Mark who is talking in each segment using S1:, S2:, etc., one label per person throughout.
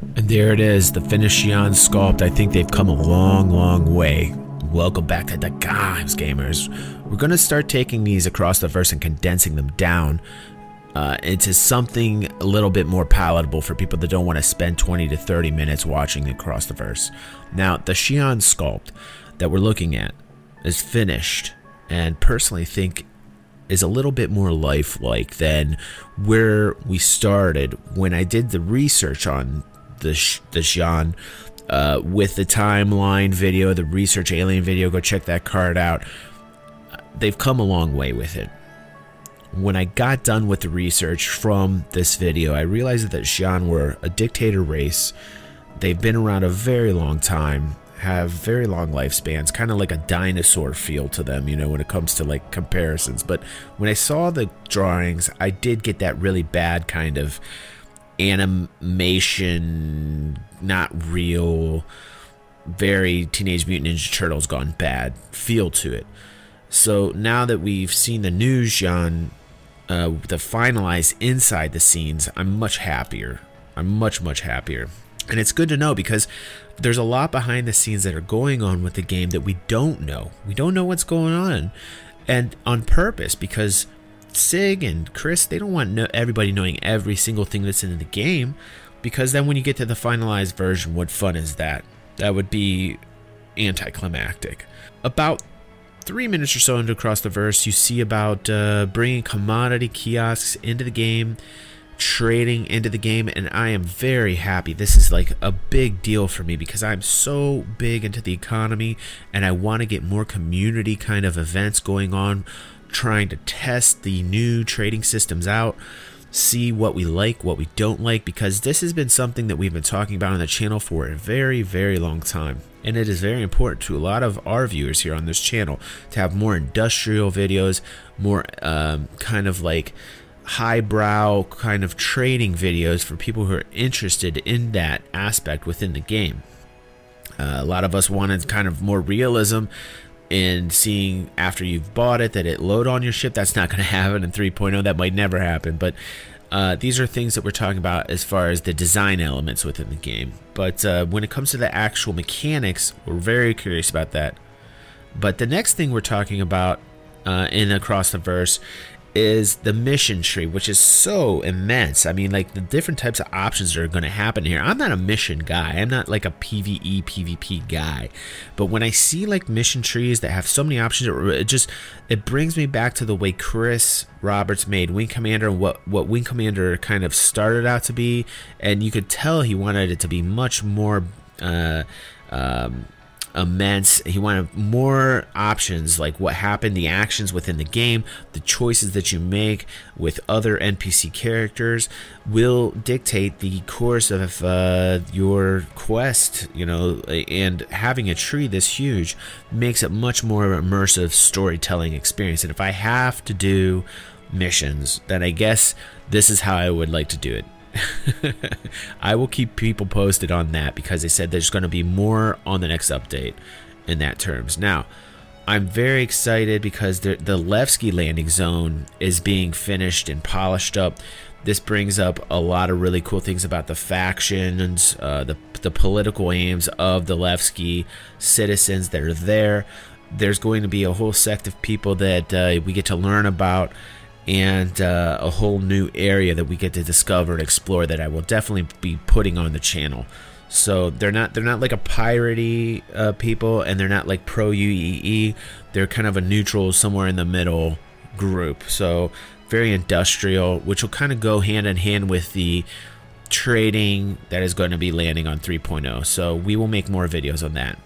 S1: And there it is, the finished Xi'an sculpt. I think they've come a long, long way. Welcome back to DaGaimez, gamers. We're going to start taking these across the verse and condensing them down into something a little bit more palatable for people that don't want to spend 20 to 30 minutes watching across the verse. Now, the Shion sculpt that we're looking at is finished, and personally think is a little bit more lifelike than where we started when I did the research on the Xi'an with the timeline video, the research alien video. Go check that card out. They've come a long way with it. When I got done with the research from this video, I realized that the Xi'an were a dictator race. They've been around a very long time, have very long lifespans, kind of like a dinosaur feel to them, you know, when it comes to like comparisons. But when I saw the drawings, I did get that really bad kind of animation, not real, very Teenage Mutant Ninja Turtles gone bad feel to it. So now that we've seen the new Xi'an, the finalized inside the scenes, I'm much happier. I'm much happier. And it's good to know because there's a lot behind the scenes that are going on with the game that we don't know. We don't know what's going on. And on purpose, because Sig and Chris, they don't want everybody knowing every single thing that's in the game, because then when you get to the finalized version, what fun is that? That would be anticlimactic. About 3 minutes or so into Across the Verse, you see about bringing commodity kiosks into the game, trading into the game, and I am very happy. This is like a big deal for me because I'm so big into the economy and I want to get more community kind of events going on, trying to test the new trading systems out, see what we like, what we don't like, because this has been something that we've been talking about on the channel for a very long time. And it is very important to a lot of our viewers here on this channel to have more industrial videos, more kind of like highbrow kind of trading videos for people who are interested in that aspect within the game. A lot of us wanted kind of more realism in seeing after you've bought it that it load on your ship. That's not going to happen in 3.0. That might never happen, but these are things that we're talking about as far as the design elements within the game. But when it comes to the actual mechanics, we're very curious about that. But the next thing we're talking about in Across the Verse is the mission tree, which is so immense. I mean, like the different types of options that are going to happen here. I'm not a mission guy. I'm not like a PvE, PvP guy. But when I see like mission trees that have so many options, it brings me back to the way Chris Roberts made Wing Commander and what Wing Commander kind of started out to be. And you could tell he wanted it to be much more immense. He wanted more options, like what happened, the actions within the game, the choices that you make with other NPC characters will dictate the course of your quest, you know. And having a tree this huge makes it much more immersive storytelling experience. And if I have to do missions, then I guess this is how I would like to do it. I will keep people posted on that because they said there's going to be more on the next update in that terms. Now, I'm very excited because the Levski landing zone is being finished and polished up. This brings up a lot of really cool things about the factions, the political aims of the Levski citizens that are there. There's going to be a whole sect of people that we get to learn about, and a whole new area that we get to discover and explore that I will definitely be putting on the channel. So they're not like a piratey people, and they're not like pro UEE. They're kind of a neutral, somewhere in the middle group. So very industrial, which will kind of go hand in hand with the trading that is going to be landing on 3.0. So we will make more videos on that.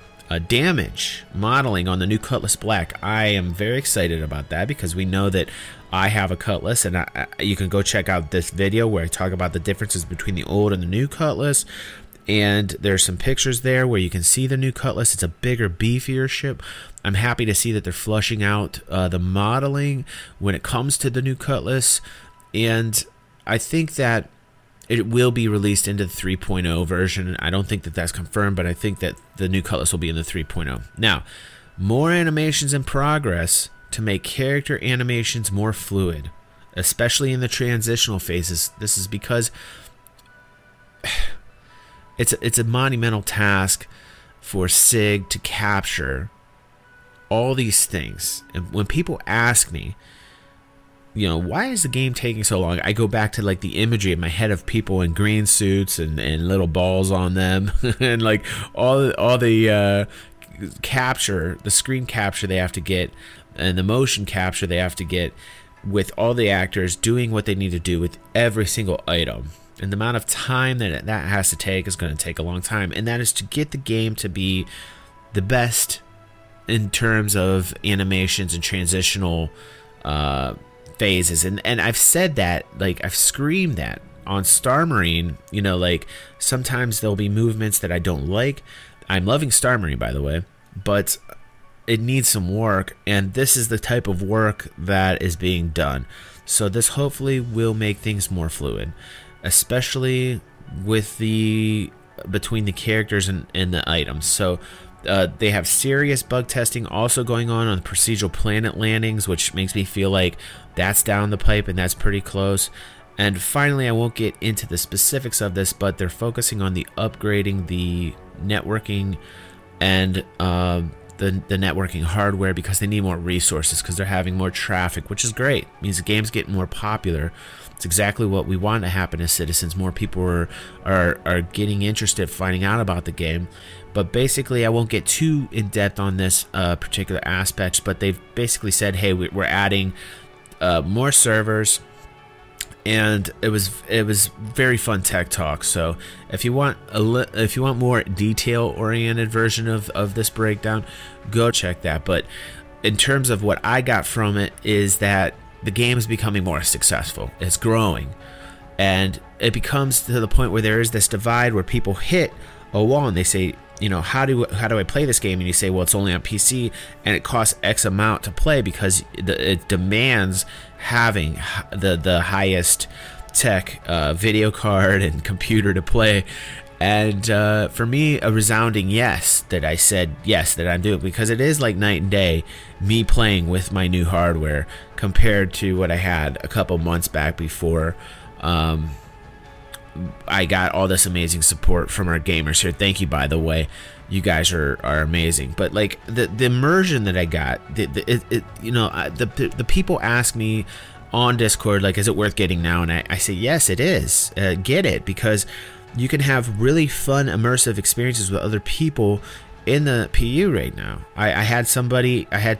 S1: Damage modeling on the new Cutlass Black. I am very excited about that because we know that I have a Cutlass, and you can go check out this video where I talk about the differences between the old and the new Cutlass. And there's some pictures there where you can see the new Cutlass. It's a bigger, beefier ship. I'm happy to see that they're flushing out the modeling when it comes to the new Cutlass, and I think that it will be released into the 3.0 version. I don't think that that's confirmed, but I think that the new Cutlass will be in the 3.0. Now, more animations in progress to make character animations more fluid, especially in the transitional phases. This is because it's a monumental task for SIG to capture all these things. And when people ask me, you know, why is the game taking so long? I go back to like the imagery in my head of people in green suits and little balls on them and like all the capture, the screen capture they have to get and the motion capture they have to get with all the actors doing what they need to do with every single item. And the amount of time that has to take is going to take a long time. And that is to get the game to be the best in terms of animations and transitional phases. And I've said that, like I've screamed that on Star Marine, you know, like sometimes there'll be movements that I don't like. I'm loving Star Marine, by the way, but it needs some work, and this is the type of work that is being done. So this hopefully will make things more fluid, especially with the between the characters and the items. So they have serious bug testing also going on the procedural planet landings, which makes me feel like that's down the pipe and that's pretty close. And finally, I won't get into the specifics of this, but they're focusing on the upgrading the networking and the networking hardware because they need more resources because they're having more traffic, which is great. It means the game's getting more popular. It's exactly what we want to happen as citizens. More people are getting interested, finding out about the game. But basically, I won't get too in depth on this particular aspect. But they've basically said, hey, we're adding more servers, and it was very fun tech talk. So if you want more detail oriented version of this breakdown, go check that. But in terms of what I got from it is that the game is becoming more successful. It's growing, and it becomes to the point where there is this divide where people hit a wall and they say, you know, how do I play this game? And you say, well, it's only on PC and it costs X amount to play because it demands having the highest tech video card and computer to play. And for me, a resounding yes that I said yes that I'm doing, because it is like night and day me playing with my new hardware compared to what I had a couple months back before I got all this amazing support from our gamers here. Thank you, by the way. You guys are amazing. But like the immersion that I got, you know, the people ask me on Discord, like, is it worth getting now? And I say yes, it is. Get it, because you can have really fun immersive experiences with other people in the PU right now. I had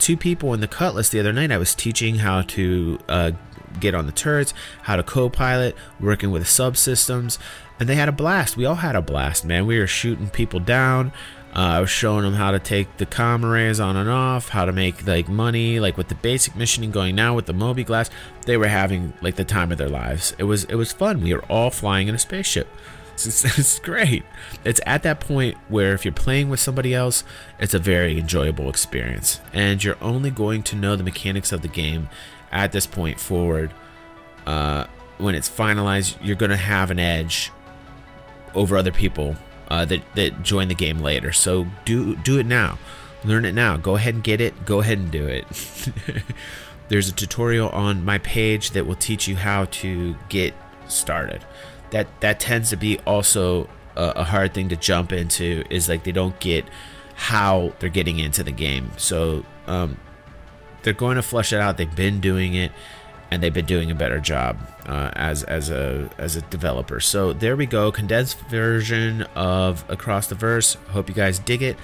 S1: two people in the Cutlass the other night. I was teaching how to get on the turrets, how to co-pilot, working with subsystems, and they had a blast. We all had a blast, man. We were shooting people down. I was showing them how to take the comm arrays on and off, how to make like money, like with the basic missioning going now with the Moby Glass. They were having like the time of their lives. It was fun. We were all flying in a spaceship. It's great. It's at that point where if you're playing with somebody else, it's a very enjoyable experience, and you're only going to know the mechanics of the game at this point forward. When it's finalized, you're going to have an edge over other people that join the game later. So do it now. Learn it now. Go ahead and get it. Go ahead and do it. There's a tutorial on my page that will teach you how to get started. That tends to be also a hard thing to jump into, is like they don't get how they're getting into the game. So they're going to flesh it out. They've been doing it, and they've been doing a better job as a developer. So there we go, condensed version of Across the Verse. Hope you guys dig it.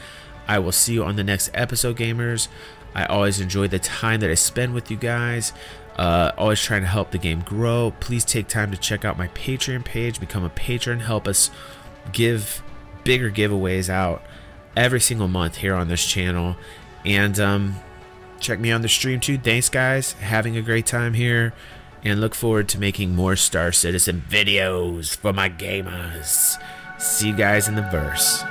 S1: I will see you on the next episode, gamers. I always enjoy the time that I spend with you guys. Always trying to help the game grow. Please take time to check out my Patreon page, become a patron, help us give bigger giveaways out every single month here on this channel, and check me on the stream too. Thanks, guys. Having a great time here, and look forward to making more Star Citizen videos for my gamers. See you guys in the verse.